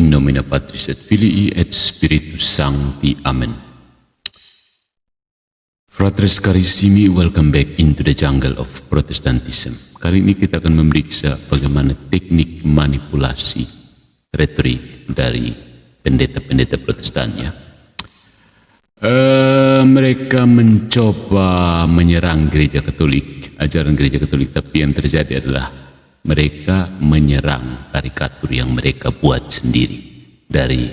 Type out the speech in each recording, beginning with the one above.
In nomine Patris et Filii et Spiritus Sancti. Amen. Fratres carissimi, welcome back into the jungle of Protestantism. Kali ini kita akan memeriksa bagaimana teknik manipulasi retorik dari pendeta-pendeta Protestan ya. Mereka mencoba menyerang gereja Katolik, ajaran gereja Katolik, tapi yang terjadi adalah mereka menyerang karikatur yang mereka buat sendiri dari,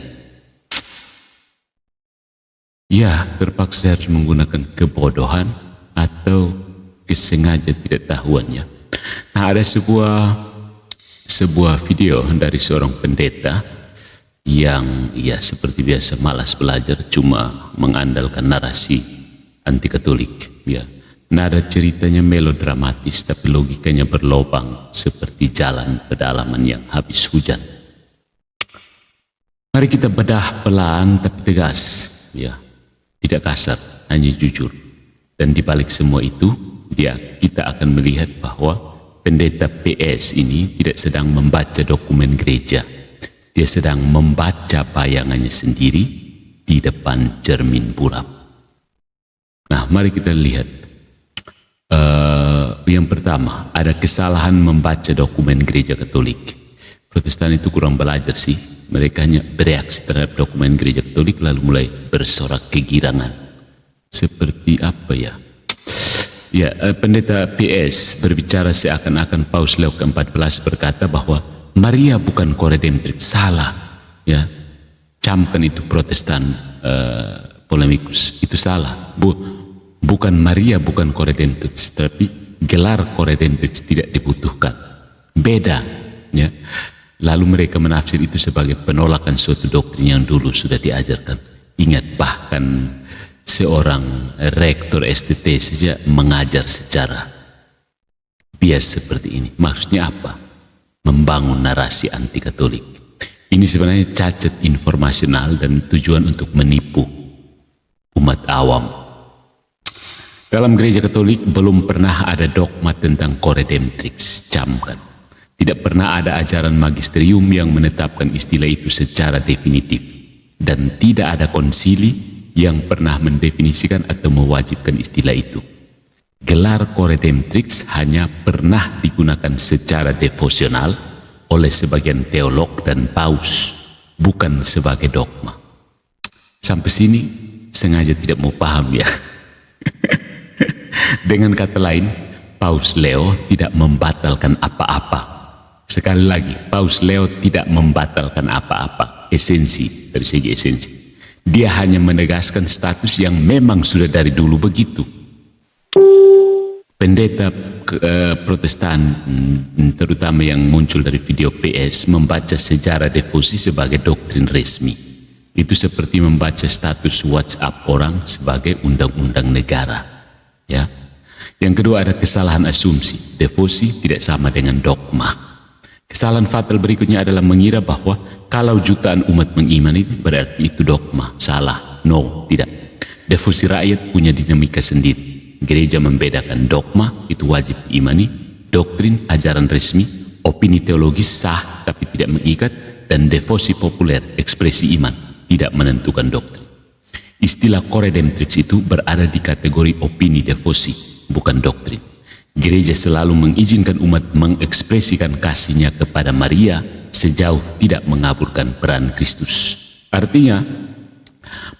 ya terpaksa harus menggunakan kebodohan atau kesengaja tidak tahuannya. Nah, ada sebuah video dari seorang pendeta yang ya seperti biasa malas belajar, cuma mengandalkan narasi anti Katolik ya. Nada ceritanya melodramatis tapi logikanya berlobang seperti jalan pedalaman yang habis hujan. Mari kita bedah pelan tapi tegas ya, tidak kasar, hanya jujur. Dan di balik semua itu kita akan melihat bahwa pendeta PS ini tidak sedang membaca dokumen gereja, dia sedang membaca bayangannya sendiri di depan cermin buram. Nah, mari kita lihat. Yang pertama, ada kesalahan membaca dokumen gereja Katolik. Protestan itu kurang belajar sih. Mereka hanya bereaksi terhadap dokumen gereja Katolik lalu mulai bersorak kegirangan. Seperti apa ya? Ya, pendeta PS berbicara seakan-akan Paus Leo ke-14 berkata bahwa Maria bukan koredemptrix, salah. Ya, camkan itu Protestan polemikus, itu salah. Bukan Maria bukan koredemptrix, tapi gelar koredemptrix tidak dibutuhkan. Beda, ya. Lalu mereka menafsir itu sebagai penolakan suatu doktrin yang dulu sudah diajarkan. Ingat, bahkan seorang rektor STT saja mengajar secara bias seperti ini. Maksudnya apa? Membangun narasi anti Katolik. Ini sebenarnya cacat informasional dan tujuan untuk menipu umat awam. Dalam gereja Katolik belum pernah ada dogma tentang koredemptrix, camkan. Tidak pernah ada ajaran magisterium yang menetapkan istilah itu secara definitif. Dan tidak ada konsili yang pernah mendefinisikan atau mewajibkan istilah itu. Gelar koredemptrix hanya pernah digunakan secara devosional oleh sebagian teolog dan paus, bukan sebagai dogma. Sampai sini sengaja tidak mau paham ya. Dengan kata lain, Paus Leo tidak membatalkan apa-apa. Sekali lagi, Paus Leo tidak membatalkan apa-apa, esensi, dari segi esensi. Dia hanya menegaskan status yang memang sudah dari dulu begitu. Pendeta Protestan, terutama yang muncul dari video PS, membaca sejarah devosi sebagai doktrin resmi. Itu seperti membaca status WhatsApp orang sebagai undang-undang negara. Ya. Yang kedua, ada kesalahan asumsi. Devosi tidak sama dengan dogma. Kesalahan fatal berikutnya adalah mengira bahwa kalau jutaan umat mengimani berarti itu dogma. Salah. No, tidak. Devosi rakyat punya dinamika sendiri. Gereja membedakan dogma, itu wajib diimani, doktrin, ajaran resmi, opini teologis sah tapi tidak mengikat, dan devosi populer, ekspresi iman, tidak menentukan doktrin. Istilah koredemptrix itu berada di kategori opini devosi, bukan doktrin. Gereja selalu mengizinkan umat mengekspresikan kasihnya kepada Maria sejauh tidak mengaburkan peran Kristus. Artinya,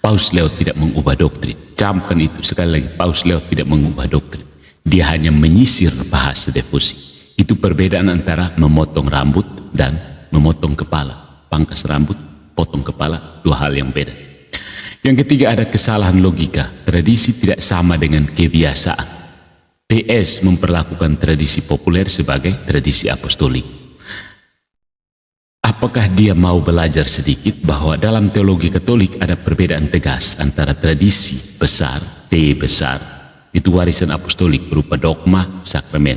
Paus Leo tidak mengubah doktrin. Camkan itu sekali lagi, Paus Leo tidak mengubah doktrin. Dia hanya menyisir bahasa devosi. Itu perbedaan antara memotong rambut dan memotong kepala. Pangkas rambut, potong kepala, dua hal yang beda. Yang ketiga, ada kesalahan logika. Tradisi tidak sama dengan kebiasaan. PS memperlakukan tradisi populer sebagai tradisi apostolik. Apakah dia mau belajar sedikit bahwa dalam teologi Katolik ada perbedaan tegas antara tradisi besar, T besar, itu warisan apostolik berupa dogma, sakramen.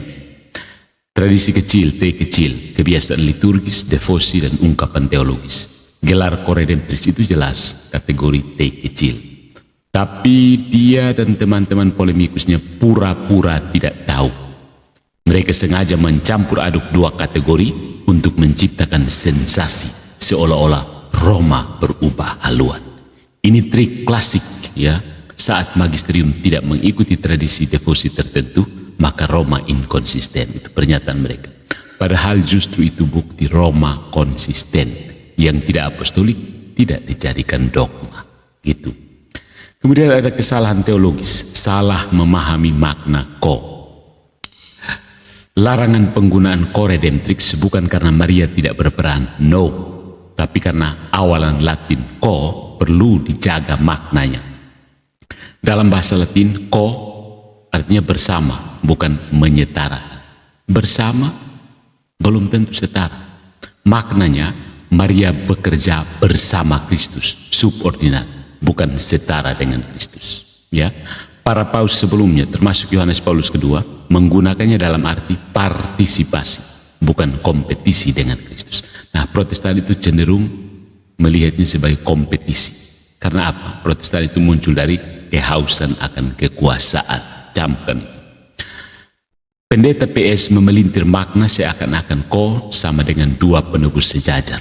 Tradisi kecil, T kecil, kebiasaan liturgis, devosi, dan ungkapan teologis. Gelar koredemptrix itu jelas kategori T kecil. Tapi dia dan teman-teman polemikusnya pura-pura tidak tahu. Mereka sengaja mencampur aduk dua kategori untuk menciptakan sensasi, seolah-olah Roma berubah haluan. Ini trik klasik ya. Saat magisterium tidak mengikuti tradisi devosi tertentu, maka Roma inkonsisten. Itu pernyataan mereka. Padahal justru itu bukti Roma konsisten. Yang tidak apostolik tidak dijadikan dogma. Gitu. Kemudian ada kesalahan teologis, salah memahami makna ko. Larangan penggunaan ko redemptrix bukan karena Maria tidak berperan, no. Tapi karena awalan Latin ko perlu dijaga maknanya. Dalam bahasa Latin, ko artinya bersama, bukan menyetara. Bersama belum tentu setara. Maknanya, Maria bekerja bersama Kristus, subordinat, bukan setara dengan Kristus. Ya, para paus sebelumnya, termasuk Yohanes Paulus II, menggunakannya dalam arti partisipasi, bukan kompetisi dengan Kristus. Nah, Protestan itu cenderung melihatnya sebagai kompetisi. Karena apa? Protestan itu muncul dari kehausan akan kekuasaan. Camkan itu. Pendeta PS memelintir makna seakan-akan ko sama dengan dua penebus sejajar.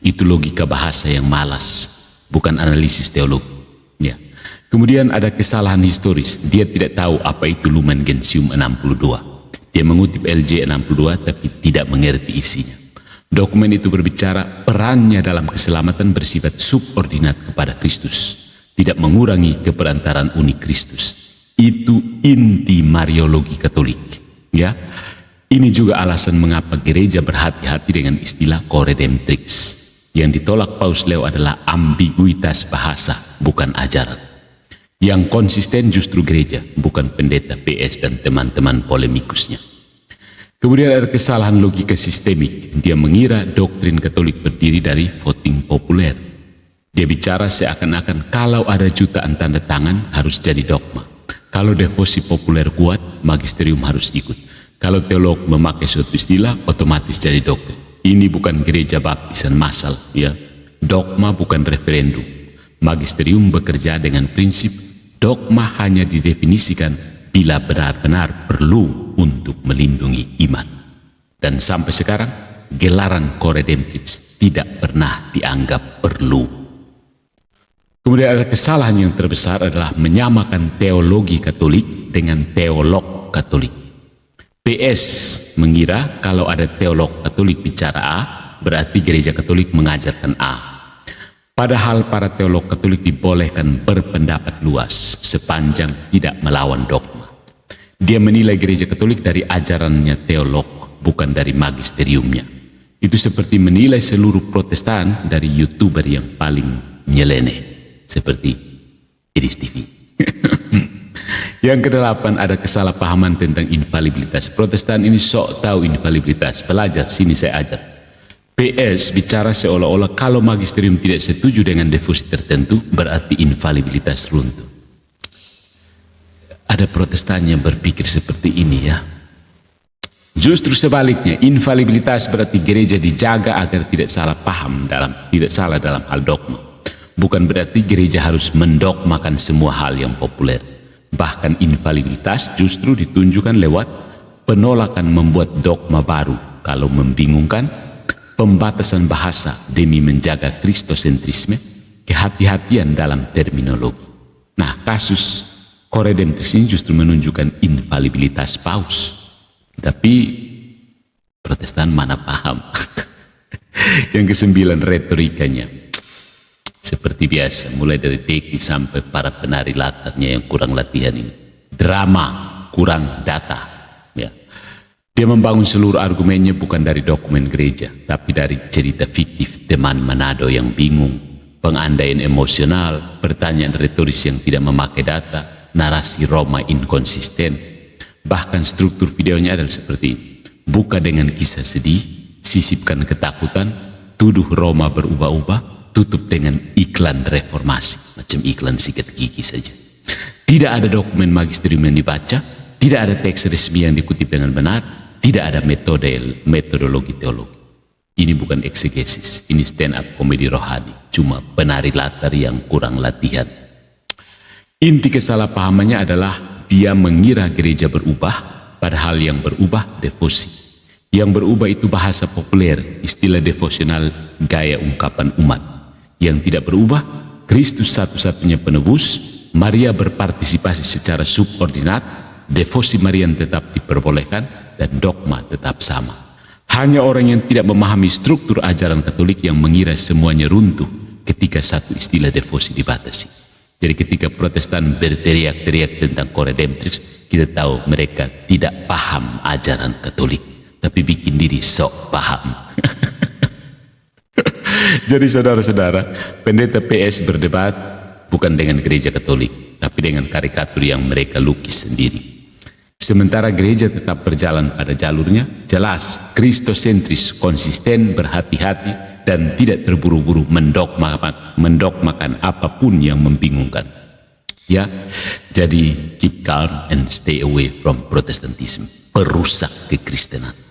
Itu logika bahasa yang malas, bukan analisis teologi. Ya. Kemudian ada kesalahan historis. Dia tidak tahu apa itu Lumen Gentium 62. Dia mengutip LJ 62 tapi tidak mengerti isinya. Dokumen itu berbicara perannya dalam keselamatan bersifat subordinat kepada Kristus, tidak mengurangi keperantaraan unik Kristus. Itu inti Mariologi Katolik. Ya, ini juga alasan mengapa gereja berhati-hati dengan istilah co-redemptrix. Yang ditolak Paus Leo adalah ambiguitas bahasa, bukan ajaran. Yang konsisten justru gereja, bukan pendeta PS dan teman-teman polemikusnya. Kemudian ada kesalahan logika sistemik. Dia mengira doktrin Katolik berdiri dari voting populer. Dia bicara seakan-akan kalau ada jutaan tanda tangan harus jadi dogma. Kalau devosi populer kuat, magisterium harus ikut. Kalau teolog memakai suatu istilah, otomatis jadi doktrin. Ini bukan gereja baptisan massal, ya. Dogma bukan referendum. Magisterium bekerja dengan prinsip dogma hanya didefinisikan bila benar-benar perlu untuk melindungi iman. Dan sampai sekarang, gelaran co-redemptrix tidak pernah dianggap perlu. Kemudian ada kesalahan yang terbesar adalah menyamakan teologi Katolik dengan teolog Katolik. PS mengira kalau ada teolog Katolik bicara A, berarti gereja Katolik mengajarkan A. Padahal para teolog Katolik dibolehkan berpendapat luas sepanjang tidak melawan dogma. Dia menilai gereja Katolik dari ajarannya teolog, bukan dari magisteriumnya. Itu seperti menilai seluruh Protestan dari YouTuber yang paling nyeleneh, seperti Idis TV. Yang kedelapan, ada kesalahpahaman tentang infalibilitas. Protestan ini sok tahu infalibilitas. Pelajar, sini saya ajar. PS bicara seolah-olah kalau magisterium tidak setuju dengan devosi tertentu, berarti infalibilitas runtuh. Ada Protestan yang berpikir seperti ini, ya. Justru sebaliknya, infalibilitas berarti gereja dijaga agar tidak salah paham tidak salah dalam hal dogma. Bukan berarti gereja harus mendogmakan semua hal yang populer. Bahkan infalibilitas justru ditunjukkan lewat penolakan membuat dogma baru. Kalau membingungkan, pembatasan bahasa demi menjaga kristosentrisme, kehati-hatian dalam terminologi. Nah, kasus co-redemptrix ini justru menunjukkan infalibilitas Paus. Tapi Protestan mana paham. Yang kesembilan, retorikanya. Seperti biasa, mulai dari Deki sampai para penari latarnya yang kurang latihan ini. Drama, kurang data. Ya. Dia membangun seluruh argumennya bukan dari dokumen gereja, tapi dari cerita fiktif teman Manado yang bingung, pengandaian emosional, pertanyaan retoris yang tidak memakai data, narasi Roma inkonsisten. Bahkan struktur videonya adalah seperti ini. Buka dengan kisah sedih, sisipkan ketakutan, tuduh Roma berubah-ubah, tutup dengan iklan reformasi, macam iklan sikat gigi saja. Tidak ada dokumen magisterium yang dibaca, tidak ada teks resmi yang dikutip dengan benar, tidak ada metodologi teologi. Ini bukan eksegesis, ini stand up komedi rohani, cuma penari latar yang kurang latihan. Inti kesalahpahamannya adalah dia mengira gereja berubah, padahal yang berubah devosi. Yang berubah itu bahasa populer, istilah devosional, gaya ungkapan umat. Yang tidak berubah, Kristus satu-satunya penebus, Maria berpartisipasi secara subordinat, devosi Marian tetap diperbolehkan, dan dogma tetap sama. Hanya orang yang tidak memahami struktur ajaran Katolik yang mengira semuanya runtuh ketika satu istilah devosi dibatasi. Jadi ketika Protestan berteriak-teriak tentang Coredemptrix, kita tahu mereka tidak paham ajaran Katolik, tapi bikin diri sok paham. Jadi saudara-saudara, pendeta PS berdebat bukan dengan gereja Katolik, tapi dengan karikatur yang mereka lukis sendiri. Sementara gereja tetap berjalan pada jalurnya, jelas kristosentris, konsisten, berhati-hati, dan tidak terburu-buru mendogmakan apapun yang membingungkan. Ya, jadi keep calm and stay away from Protestantism, perusak kekristenan.